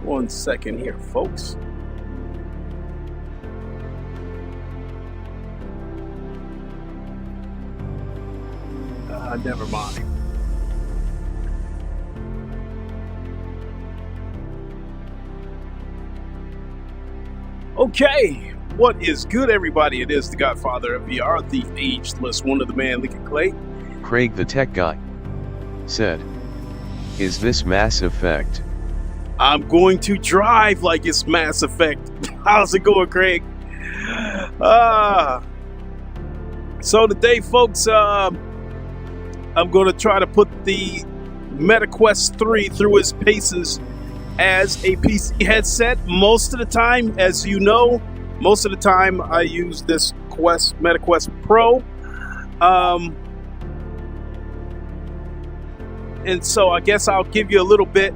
1 second here, folks. Never mind. Okay, what is good, everybody? It is the Godfather of VR, the ageless one of the man, Lincoln Clay. Craig the tech guy said, "Is this Mass Effect?" I'm going to drive like it's Mass Effect. How's it going, Craig? So today, folks, I'm going to try to put the MetaQuest 3 through its paces as a PC headset. Most of the time, as you know, most of the time I use this MetaQuest Pro. And so I guess I'll give you a little bit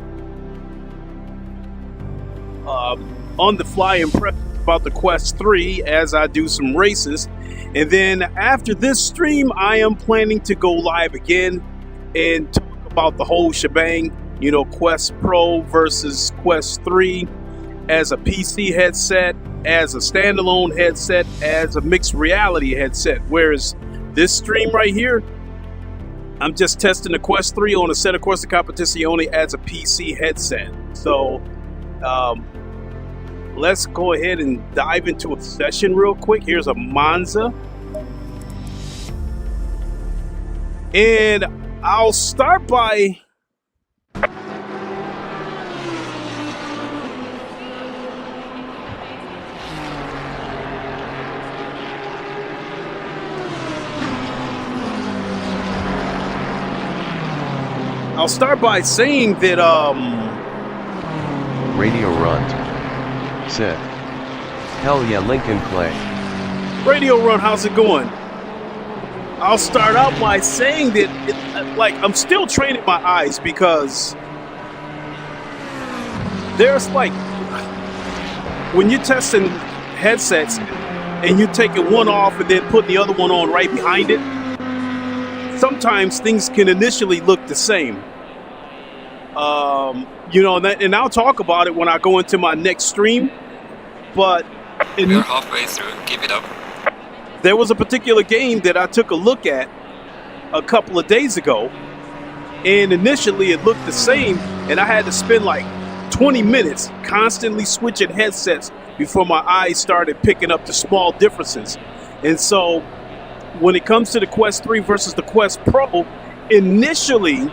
on the fly impression about the Quest 3 as I do some races. And then after this stream, I am planning to go live again and talk about the whole shebang, you know, Quest Pro versus Quest 3 as a PC headset, as a standalone headset, as a mixed reality headset. Whereas this stream right here, I'm just testing the Quest 3 on a set of Corsa Competizione as a PC headset. So let's go ahead and dive into a session real quick. Here's a Monza. And I'll start by saying that Radio Runt said, "Hell yeah, Lincoln Clay." Radio Run, how's it going? I'll start out by saying that I'm still training my eyes, because there's when you're testing headsets and you're taking one off and then putting the other one on right behind it, sometimes things can initially look the same. You know, and I'll talk about it when I go into my next stream. But we're halfway through. Give it up. There was a particular game that I took a look at a couple of days ago, and initially it looked the same, and I had to spend like 20 minutes constantly switching headsets before my eyes started picking up the small differences. And so when it comes to the Quest 3 versus the Quest Pro, initially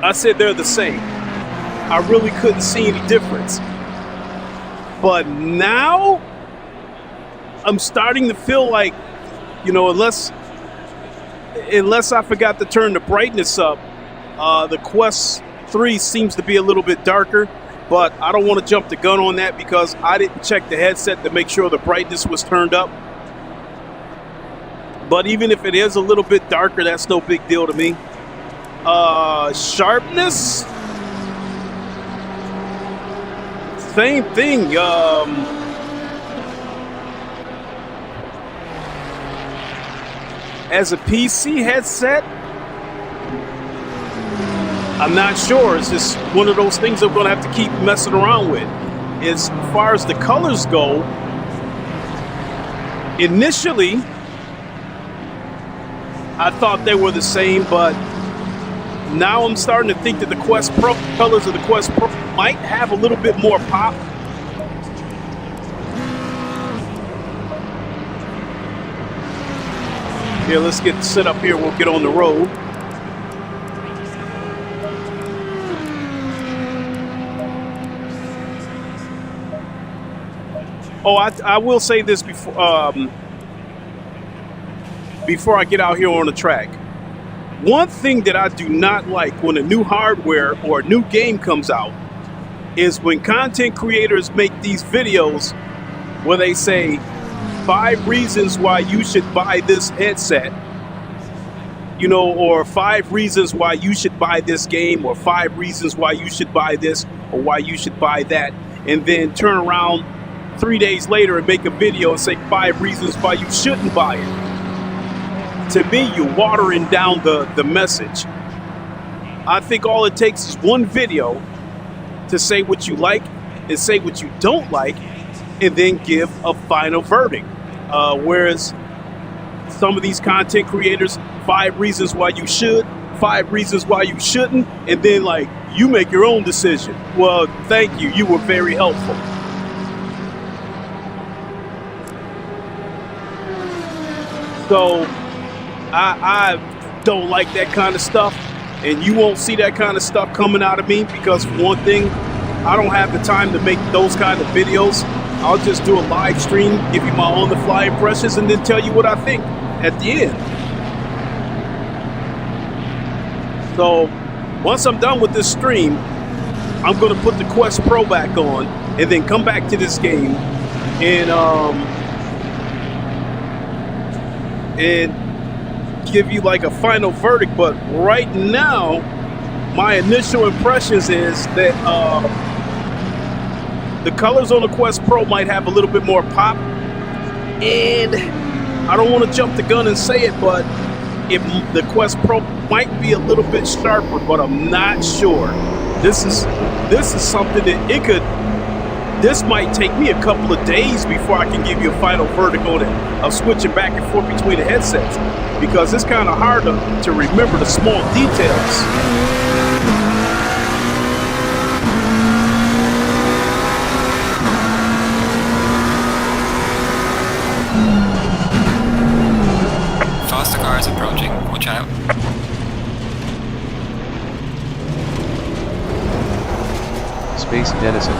I said they're the same. I really couldn't see any difference. But now I'm starting to feel like, you know, unless I forgot to turn the brightness up, the Quest 3 seems to be a little bit darker. But I don't want to jump the gun on that, because I didn't check the headset to make sure the brightness was turned up. But even if it is a little bit darker, that's no big deal to me. Sharpness, same thing. As a PC headset, I'm not sure. It's just one of those things I'm going to have to keep messing around with. As far as the colors go, initially I thought they were the same, but now I'm starting to think that the Quest Pro colors of the Quest Pro might have a little bit more pop. Here, let's get set up here. We'll get on the road. Oh, I will say this before I get out here on the track. One thing that I do not like when a new hardware or a new game comes out is when content creators make these videos where they say 5 reasons why you should buy this headset, you know, or 5 reasons why you should buy this game, or 5 reasons why you should buy this or why you should buy that, and then turn around 3 days later and make a video and say 5 reasons why you shouldn't buy it. To me, you're watering down the message. I think all it takes is one video to to say what you like and say what you don't like, and then give a final verdict. Whereas some of these content creators, 5 reasons why you should, 5 reasons why you shouldn't, and then like you make your own decision. Well, thank you. You were very helpful. So I don't like that kind of stuff, and you won't see that kind of stuff coming out of me because, for one thing, I don't have the time to make those kind of videos. I'll just do a live stream, give you my on-the-fly impressions, and then tell you what I think at the end. So once I'm done with this stream, I'm going to put the Quest Pro back on and then come back to this game and give you like a final verdict. But right now, my initial impressions is that the colors on the Quest Pro might have a little bit more pop, and I don't want to jump the gun and say it, but the Quest Pro might be a little bit sharper, but I'm not sure. This is something that this might take me a couple of days before I can give you a final verdict on it. I'm switching back and forth between the headsets because it's kind of hard to remember the small details. Faster car is approaching. Watch out. Space Denizen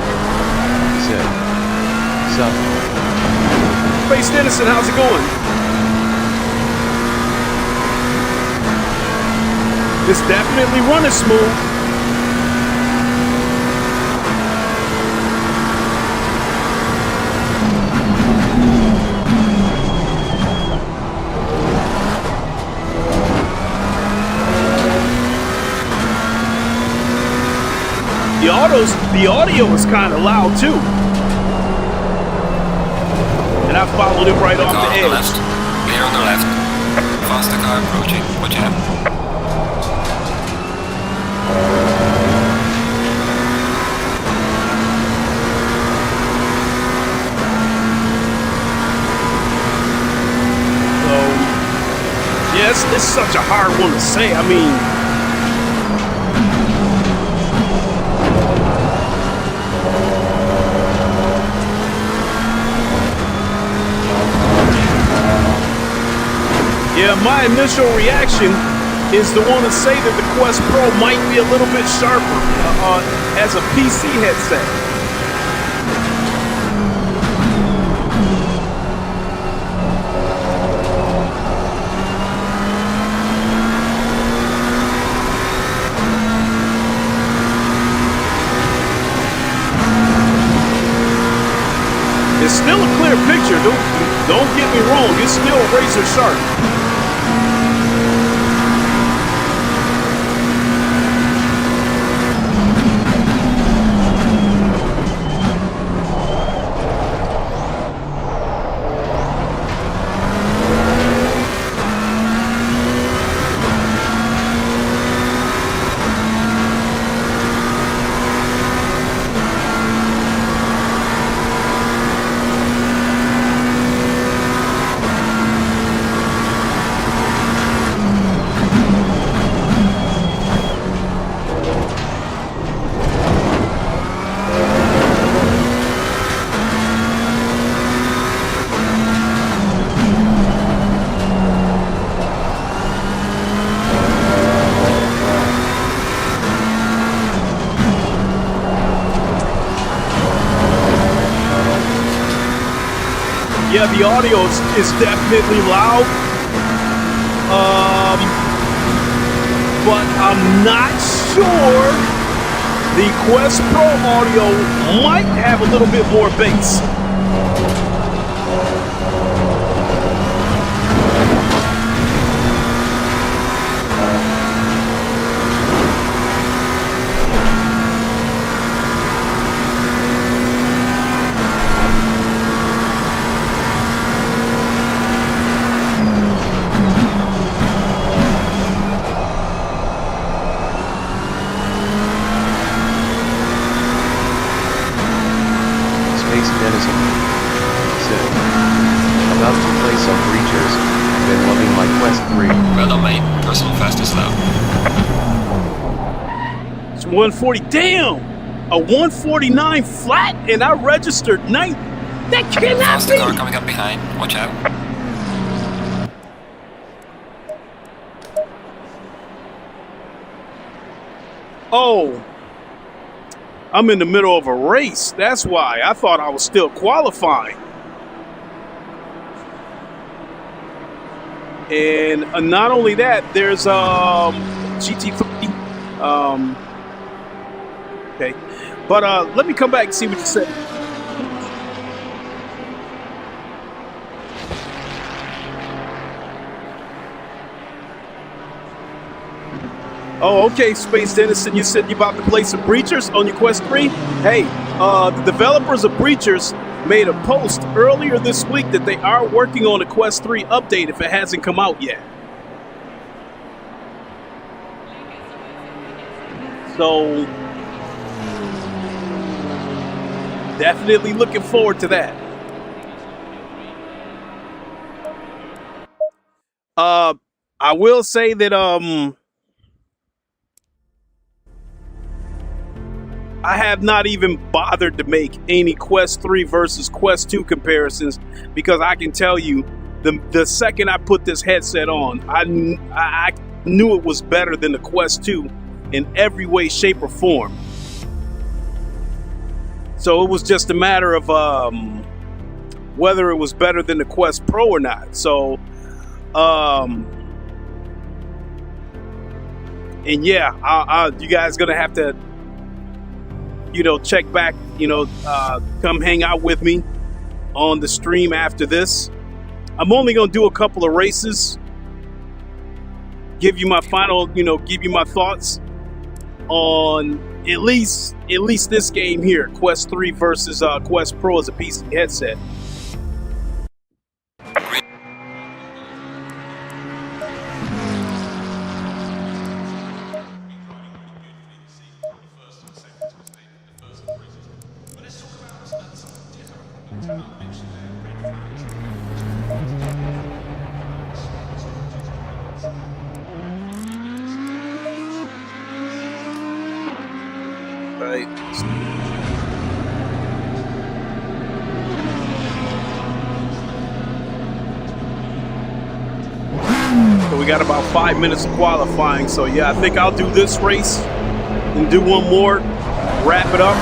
said, "Sup?" Space Denizen, how's it going? It's definitely running smooth. The audio is kind of loud too. And I followed it right off the edge. Left. Clear on the left. Faster car approaching. Watch out. So, yeah, it's such a hard one to say. I mean, yeah, my initial reaction is to want to say that the Quest Pro might be a little bit sharper as a PC headset. It's still a clear picture. Don't get me wrong. It's still razor sharp. Yeah, the audio is definitely loud, but I'm not sure. The Quest Pro audio might have a little bit more bass. It's 140. Damn! A 149 flat and I registered 9. That cannot Faster be! car coming up behind. Watch out. Oh. I'm in the middle of a race. That's why. I thought I was still qualifying. And not only that, there's GT3. Okay, but let me come back and see what you said. Oh, okay, Space Dennison, you said you about to play some Breachers on your Quest 3? Hey, the developers of Breachers made a post earlier this week that they are working on a Quest 3 update if it hasn't come out yet. So, definitely looking forward to that. I will say that I have not even bothered to make any Quest 3 versus Quest 2 comparisons because I can tell you the second I put this headset on, I knew it was better than the Quest 2 in every way, shape, or form. So it was just a matter of whether it was better than the Quest Pro or not. So, and yeah, you guys gonna have to, check back, come hang out with me on the stream after this. I'm only gonna do a couple of races, give you my final, give you my thoughts on at least this game here, Quest 3 versus Quest Pro as a PC headset. So we got about 5 minutes of qualifying. So yeah, I think I'll do this race and do one more, wrap it up.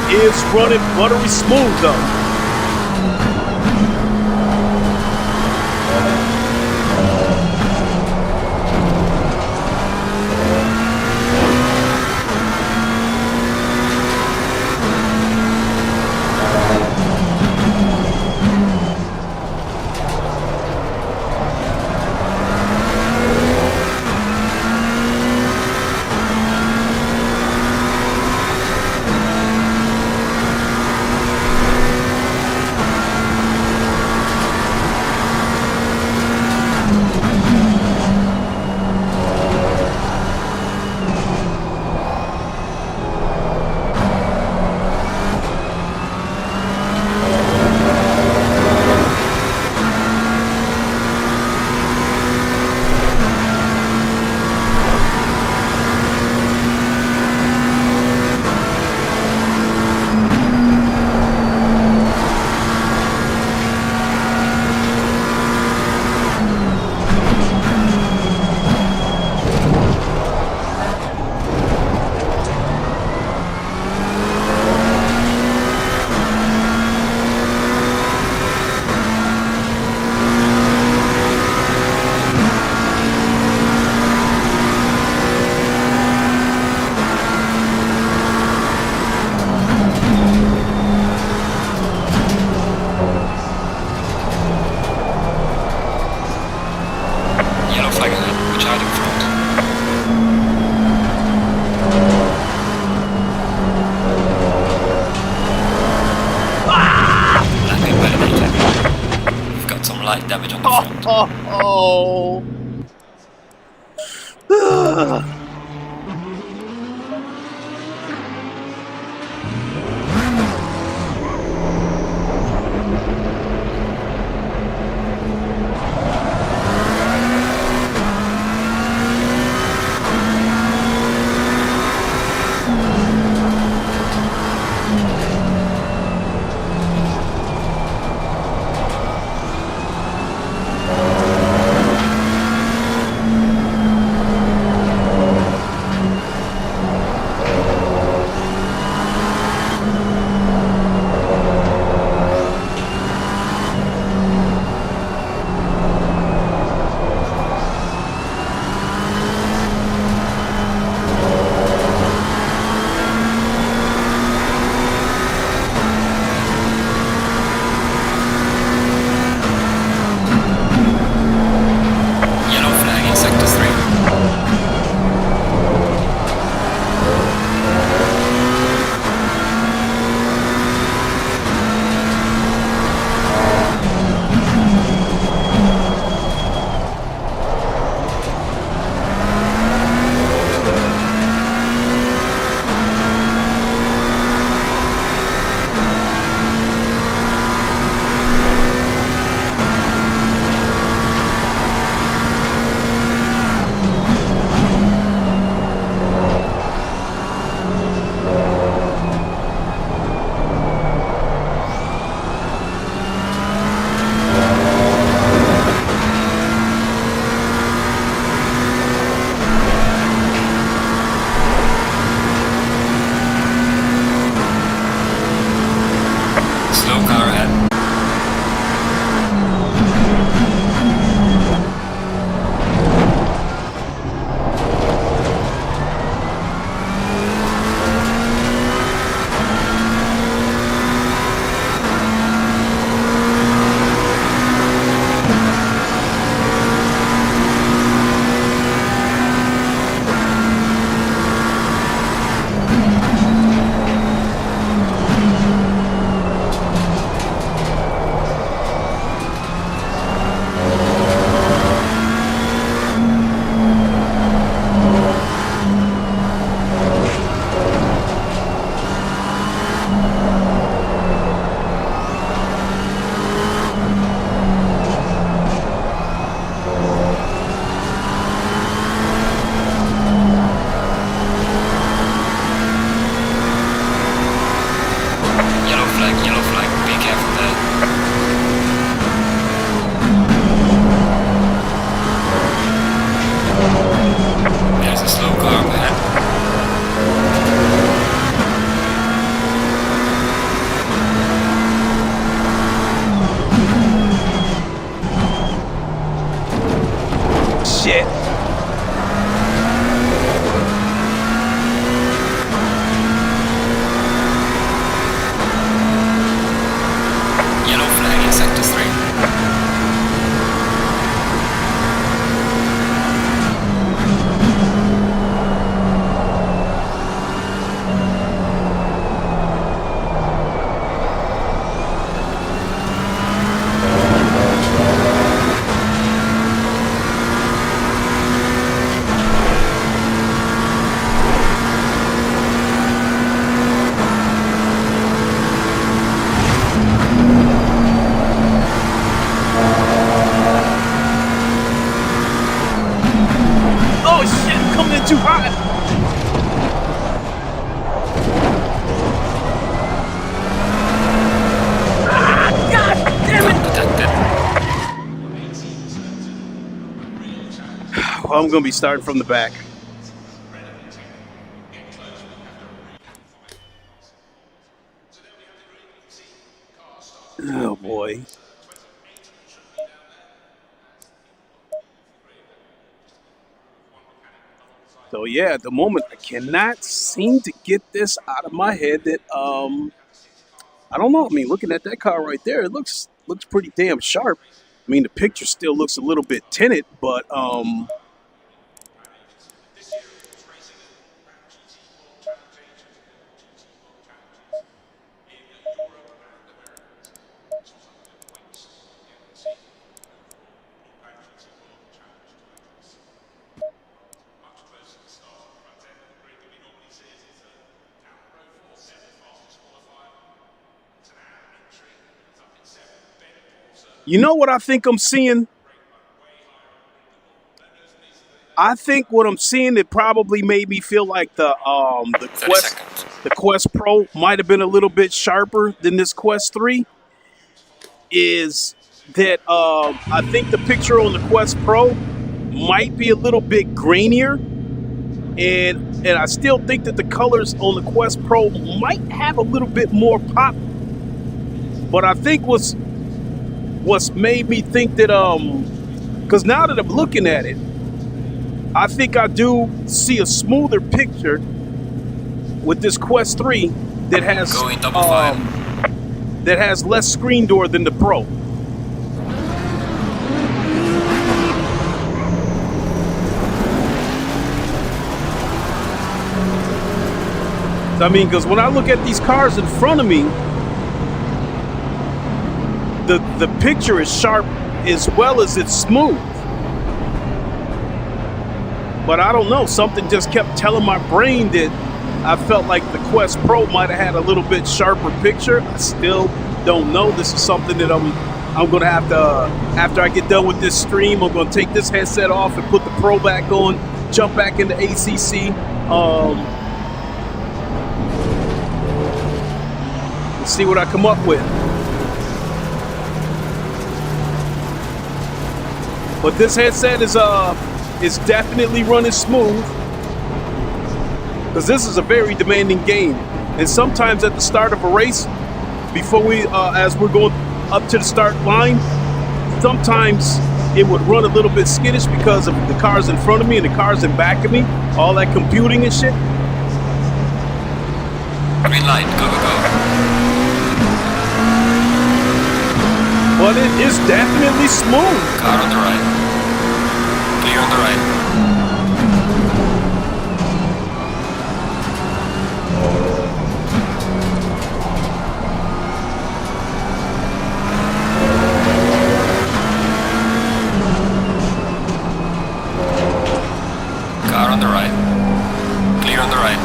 It's running buttery smooth though. light damage on the front. Oh. too hot. Ah, God damn it. Well, I'm going to be starting from the back. Oh, boy. So, yeah, at the moment, I cannot seem to get this out of my head that, I don't know. I mean, looking at that car right there, it looks pretty damn sharp. I mean, the picture still looks a little bit tinted, but, You know what I think I'm seeing? I think what I'm seeing that probably made me feel like the 30 seconds. Quest Pro might have been a little bit sharper than this Quest 3 is that I think the picture on the Quest Pro might be a little bit grainier, and I still think that the colors on the Quest Pro might have a little bit more pop. But I think what's made me think that because now that I'm looking at it, I think I do see a smoother picture with this Quest 3 that has Going double file. that has less screen door than the Pro. I mean, because when I look at these cars in front of me, the picture is sharp as well as it's smooth. But I don't know, something just kept telling my brain that I felt like the Quest Pro might have had a little bit sharper picture. I still don't know. This is something that I'm going to have to, after I get done with this stream, I'm going to take this headset off and put the Pro back on, jump back into ACC. Let's see what I come up with. But this headset is definitely running smooth, because this is a very demanding game. And sometimes at the start of a race, before as we're going up to the start line, sometimes it would run a little bit skittish because of the cars in front of me and the cars in back of me, all that computing and shit. Green light, go, go, go. But it is definitely smooth. Car on the right. Clear on the right. Car on the right. Clear on the right.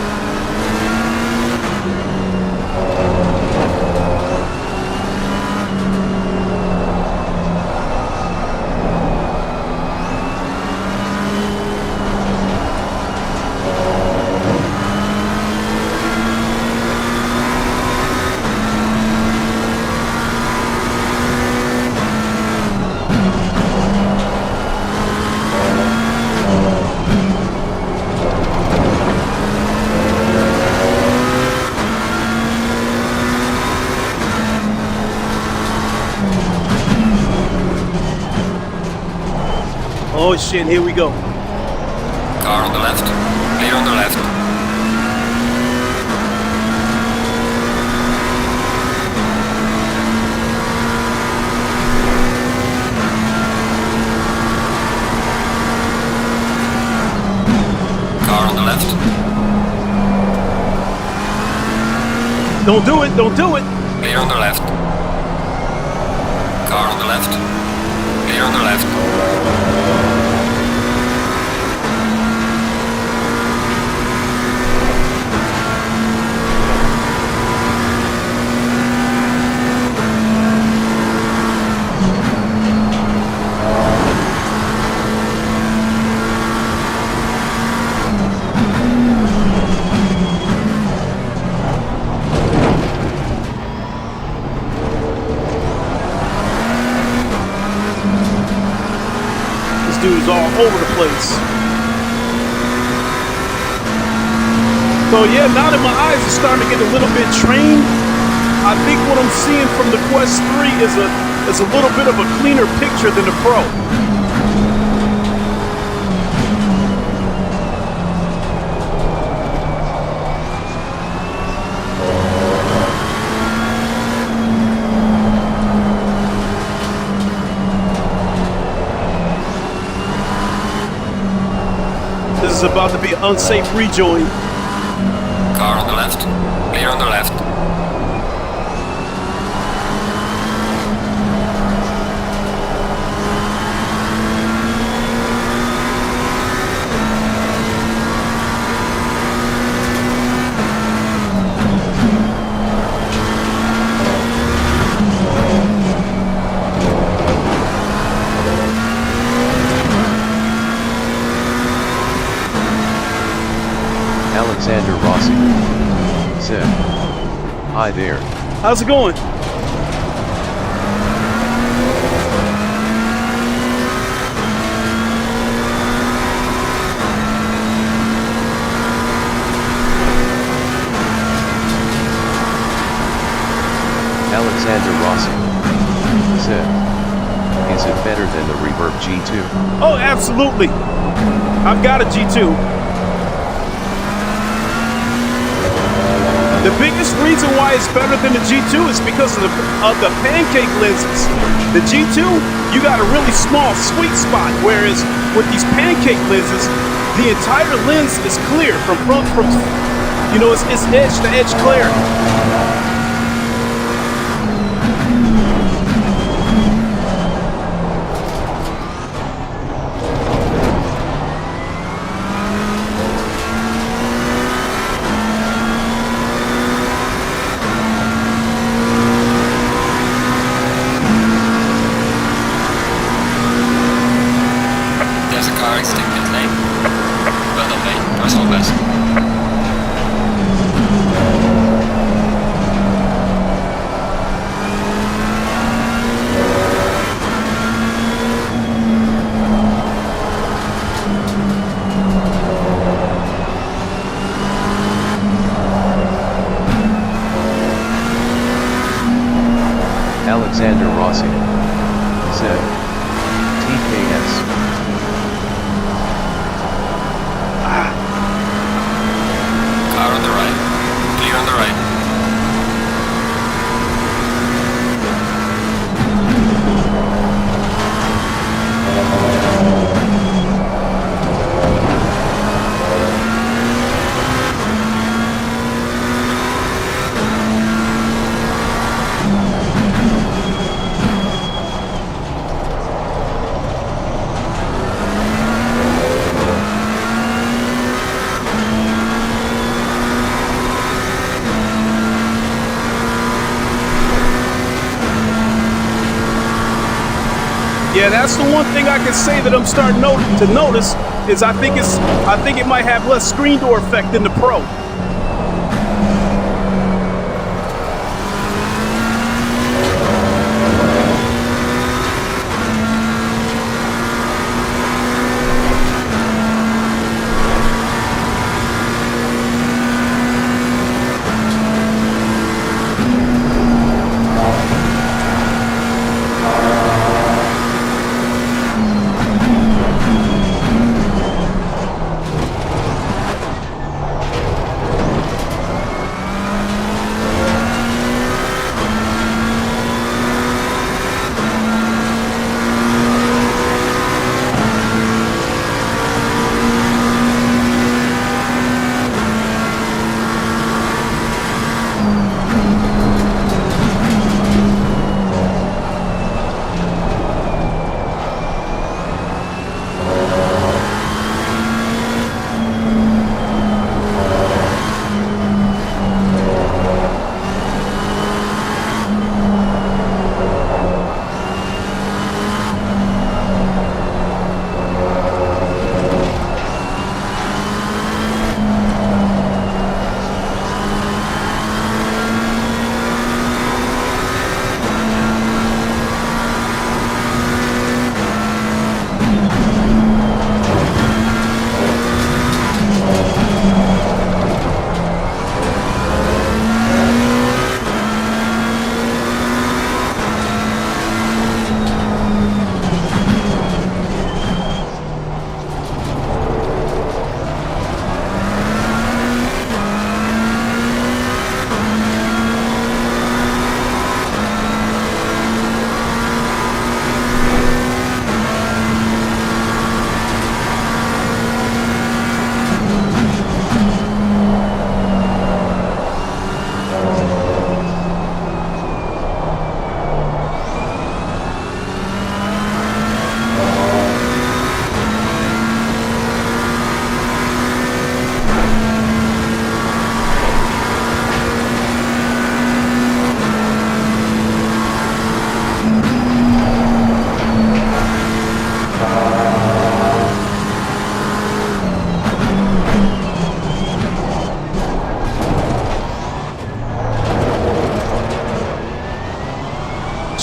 Oh shit, here we go. Car on the left. Clear on the left. Car on the left. Don't do it, don't do it. Clear on the left. Car on the left. Clear on the left. Dude's all over the place. So yeah, now that my eyes are starting to get a little bit trained, I think what I'm seeing from the Quest 3 is a little bit of a cleaner picture than the Pro. This is about to be an unsafe rejoin. Car on the left. Clear on the left. Hi there. How's it going? Alexander Rossi said, is it better than the Reverb G2? Oh, absolutely. I've got a G2. The biggest reason why it's better than the G2 is because of the pancake lenses. The G2, you got a really small sweet spot, whereas with these pancake lenses, the entire lens is clear from you know, it's edge to edge clear. Alexander Rossi said, TKS. Car on the right. Clear on the right. Yeah, that's the one thing I can say that I'm starting to notice is I think it might have less screen door effect than the Pro.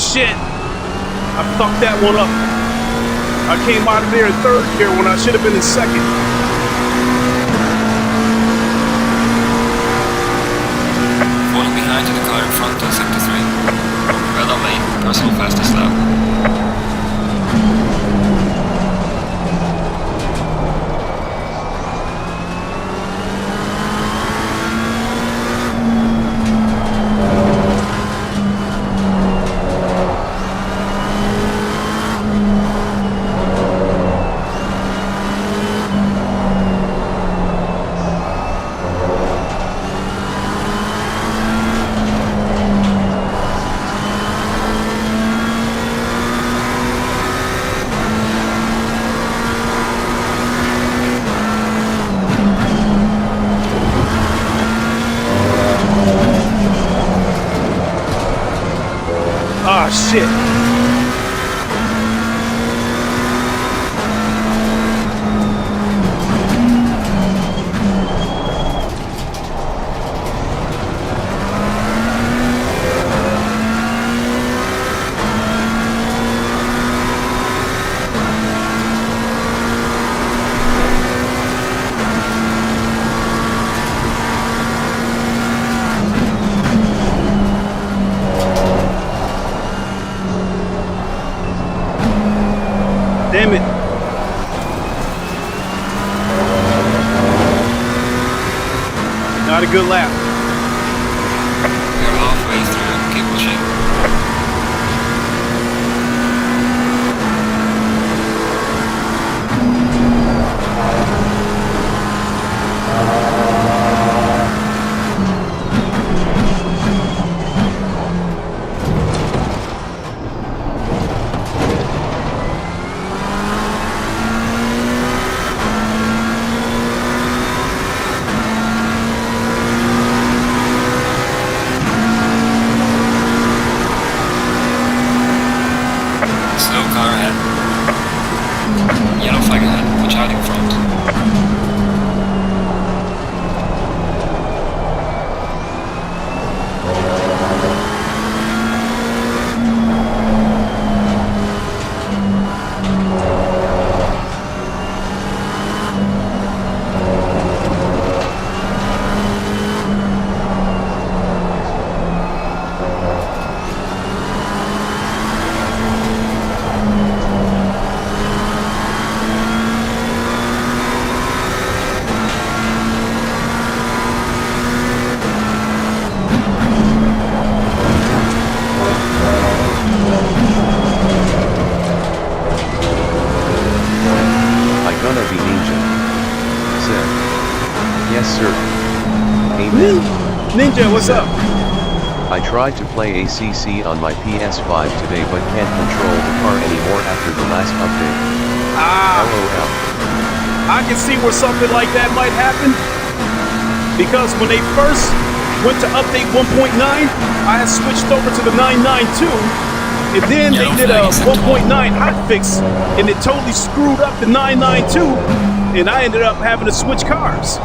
shit. I fucked that one up. I came out of there in third gear when I should have been in second. Falling behind to the car in front on sector 3. Well done, mate. Personal fastest lap. Ah, shit. Damn it. Not a good lap. We're halfway through. Keep pushing. Slow car ahead. Yellow flag ahead. Watch out in front. Ninja, what's up? I tried to play ACC on my PS5 today but can't control the car anymore after the last update. LOL. I can see where something like that might happen. Because when they first went to update 1.9, I had switched over to the 992. And then they did a 1.9 hotfix and it totally screwed up the 992. And I ended up having to switch cars.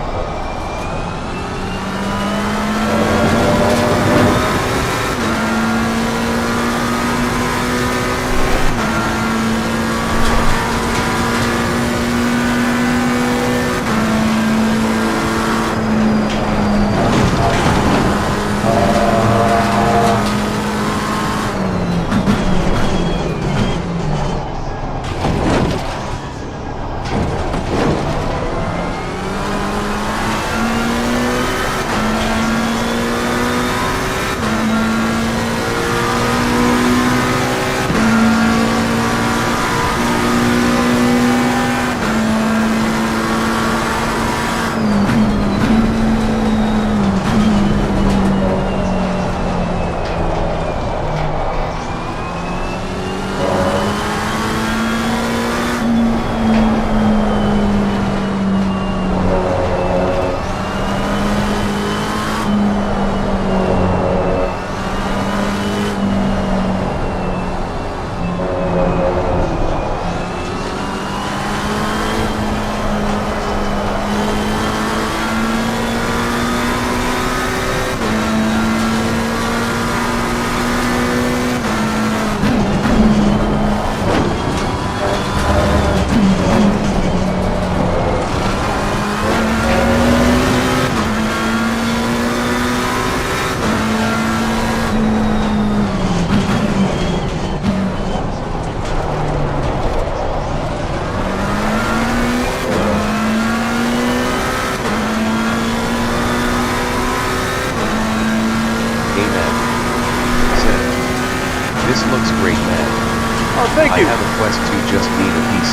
Oh, thank you. I have a Quest 2, just need a PC.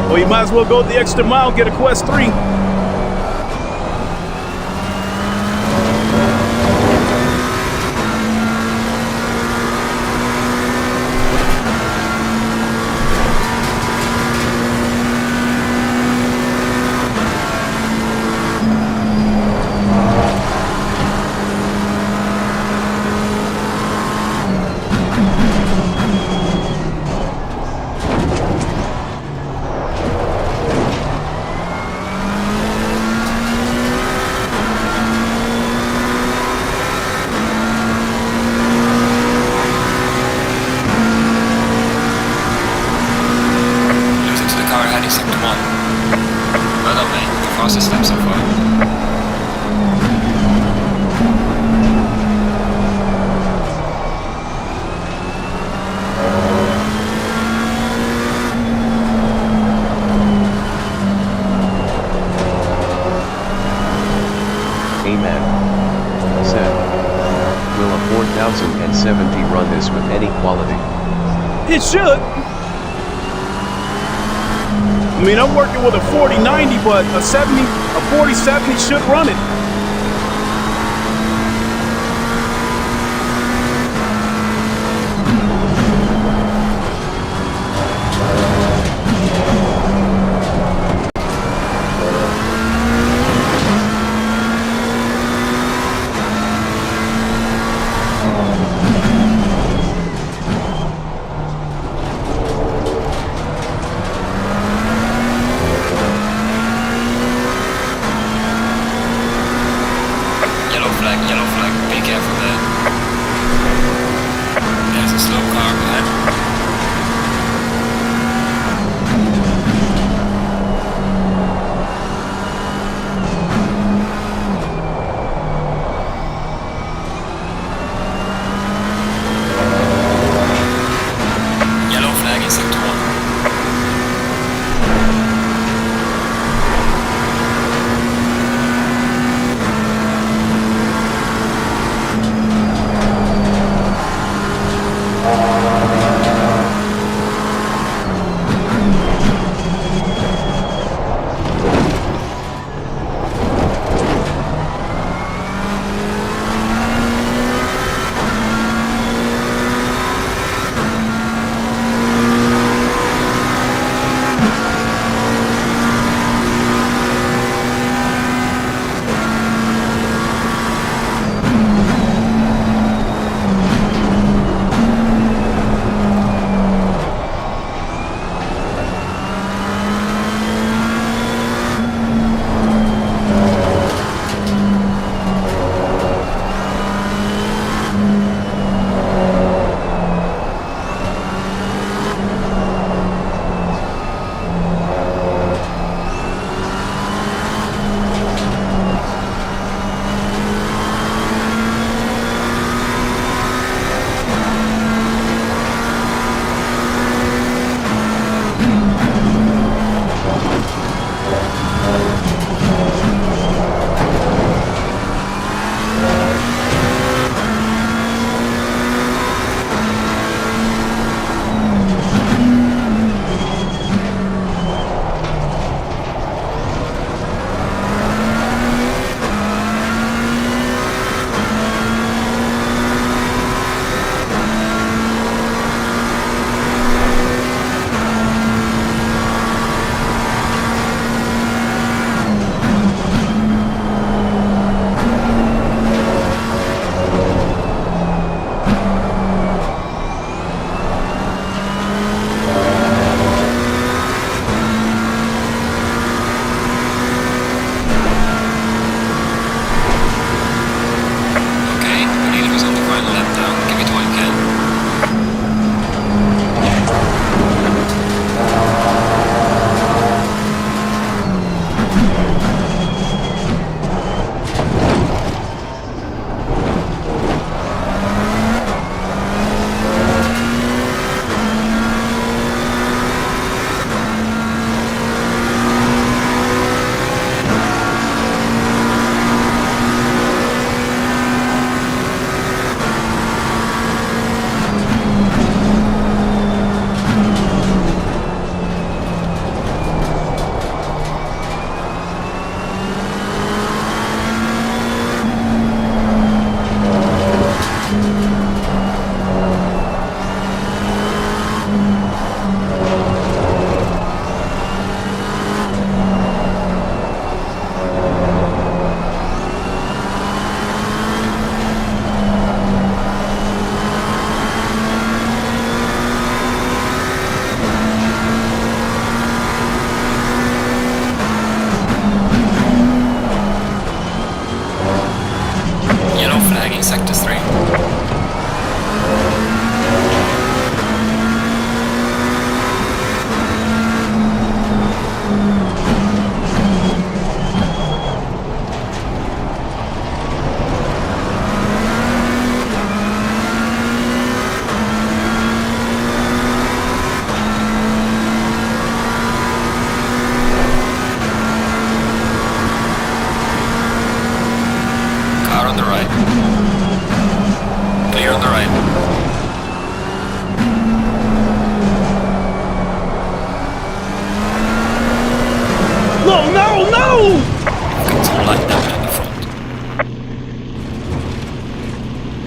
Well, you might as well go the extra mile, get a Quest 3. Amen. Said. Will a 4070 run this with any quality? It should. I mean, I'm working with a 4090, but a 4070 should run it. Yellow flag, be careful there. There's a slow car behind.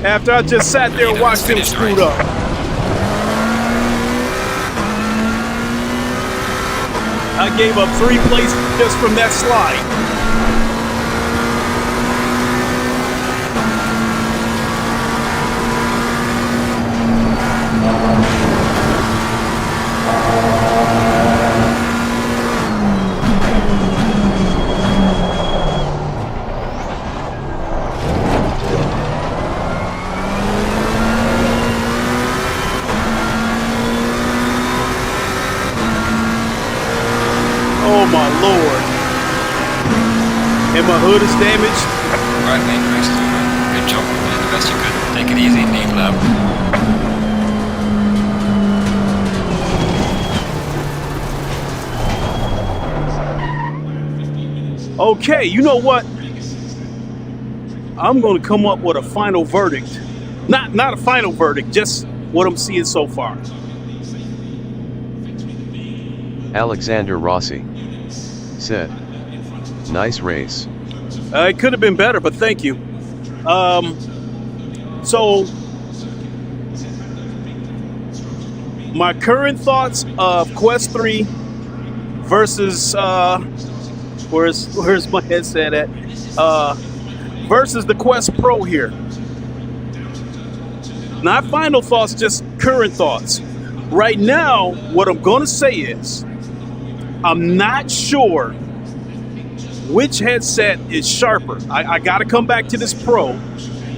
After I just sat there and watched him screwed up. I gave up 3 places just from that slide. Oh my Lord. And my hood is damaged. Right, mate, nice. Good job. You did the best you could. Take it easy, deep lap. Okay, you know what? I'm gonna come up with a final verdict. Not a final verdict, just what I'm seeing so far. Alexander Rossi said, nice race. It could have been better, but thank you. So my current thoughts of Quest 3 versus where's my headset at? Versus the Quest Pro here. Not final thoughts, just current thoughts. Right now, what I'm gonna say is I'm not sure which headset is sharper. I got to come back to this Pro.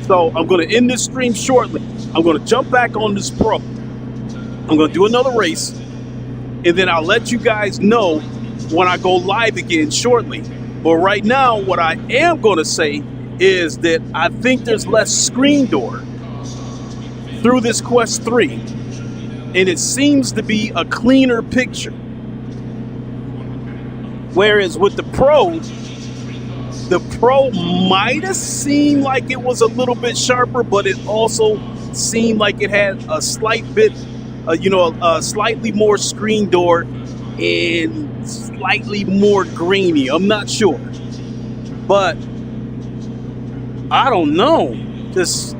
So I'm going to end this stream shortly. I'm going to jump back on this Pro. I'm going to do another race. And then I'll let you guys know when I go live again shortly. But right now, what I am going to say is that I think there's less screen door through this Quest 3. And it seems to be a cleaner picture. Whereas with the Pro might have seemed like it was a little bit sharper, but it also seemed like it had a slight bit, a slightly more screen door and slightly more grainy. I'm not sure, but I don't know. Just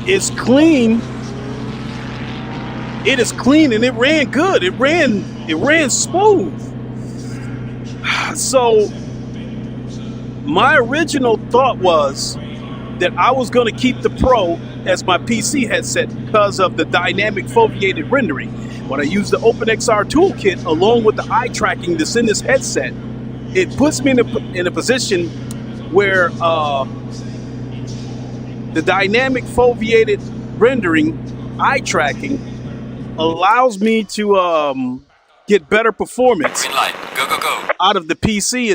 it's clean. It is clean and it ran good. It ran smooth. So my original thought was that I was going to keep the Pro as my PC headset because of the dynamic foveated rendering. When I use the OpenXR toolkit along with the eye tracking that's in this headset, it puts me in a position where the dynamic foveated rendering, eye tracking, allows me to get better performance Green light. Go, go, go. out of the PC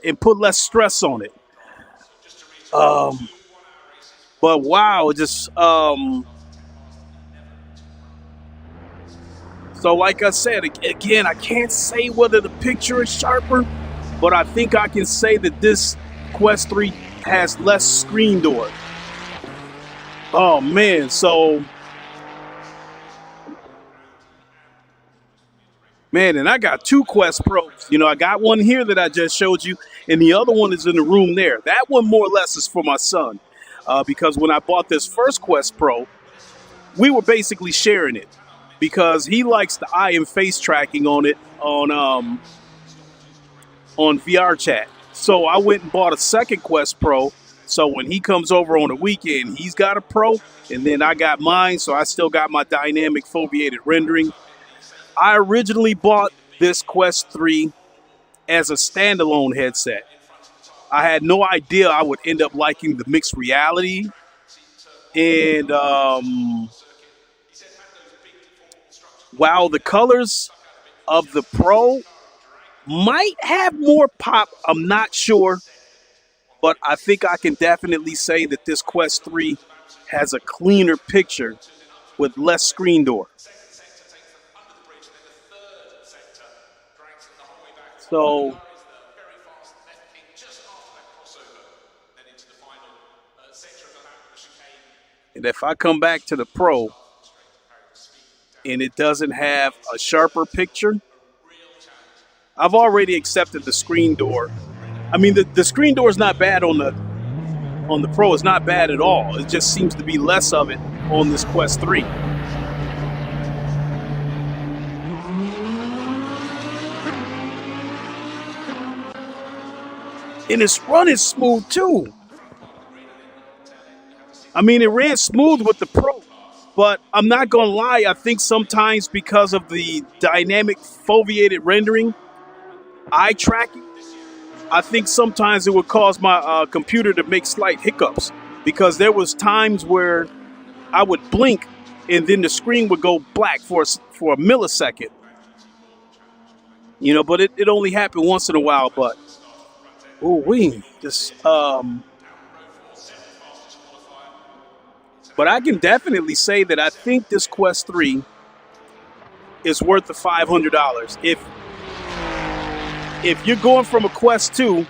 and put less stress on it. But wow, just so like I said, again, I can't say whether the picture is sharper, but I think I can say that this Quest 3 has less screen door. Oh man, so man, and I got 2 Quest Pros. You know, I got one here that I just showed you, and the other one is in the room there. That one more or less is for my son, because when I bought this first Quest Pro, we were basically sharing it because he likes the eye and face tracking on it on VR chat. So I went and bought a second Quest Pro. So when he comes over on the weekend, he's got a Pro, and then I got mine, so I still got my dynamic foveated rendering. I originally bought this Quest 3 as a standalone headset. I had no idea I would end up liking the mixed reality. And while the colors of the Pro might have more pop, I'm not sure. But I think I can definitely say that this Quest 3 has a cleaner picture with less screen door. So, and if I come back to the Pro and it doesn't have a sharper picture, I've already accepted the screen door. I mean, the screen door is not bad on the Pro. It's not bad at all. It just seems to be less of it on this Quest 3. And it's running smooth too. I mean, it ran smooth with the Pro, but I'm not gonna lie, I think sometimes because of the dynamic foveated rendering, eye tracking, I think sometimes it would cause my computer to make slight hiccups, because there was times where I would blink and then the screen would go black for a millisecond. You know, but it only happened once in a while. But but I can definitely say that I think this Quest 3 is worth the $500. If you're going from a Quest 2,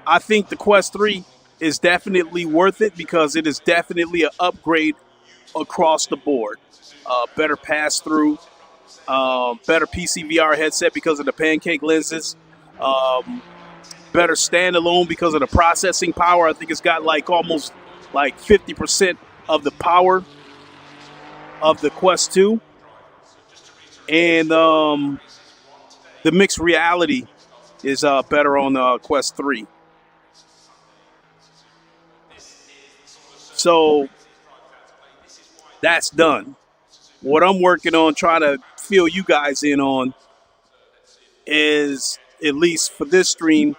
I think the Quest 3 is definitely worth it, because it is definitely an upgrade across the board. Better pass-through, better PC VR headset because of the pancake lenses, better standalone because of the processing power. I think it's got like almost like 50% of the power of the Quest 2. And the mixed reality is better on the Quest 3. So that's done. What I'm working on, trying to fill you guys in on, is, at least for this stream,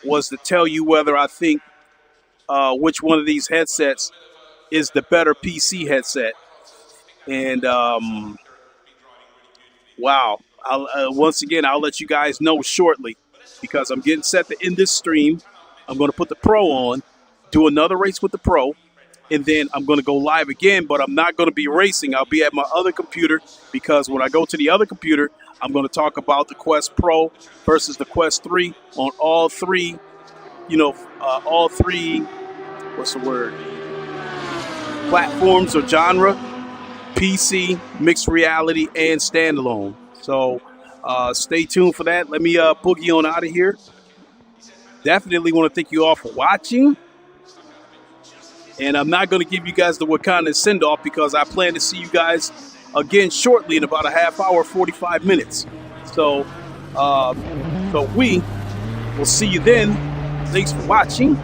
was to tell you whether I think which one of these headsets is the better PC headset. And wow, once again, I'll let you guys know shortly, because I'm getting set to end this stream. I'm going to put the Pro on, do another race with the Pro, and then I'm going to go live again, but I'm not going to be racing. I'll be at my other computer, because when I go to the other computer, I'm going to talk about the Quest Pro versus the Quest 3 on all three, all three, what's the word? Platforms or genre: PC, mixed reality, and standalone. So stay tuned for that. Let me boogie on out of here. Definitely want to thank you all for watching. And I'm not going to give you guys the Wakanda send-off, because I plan to see you guys again shortly in about a half hour, 45 minutes. So we will see you then. Thanks for watching.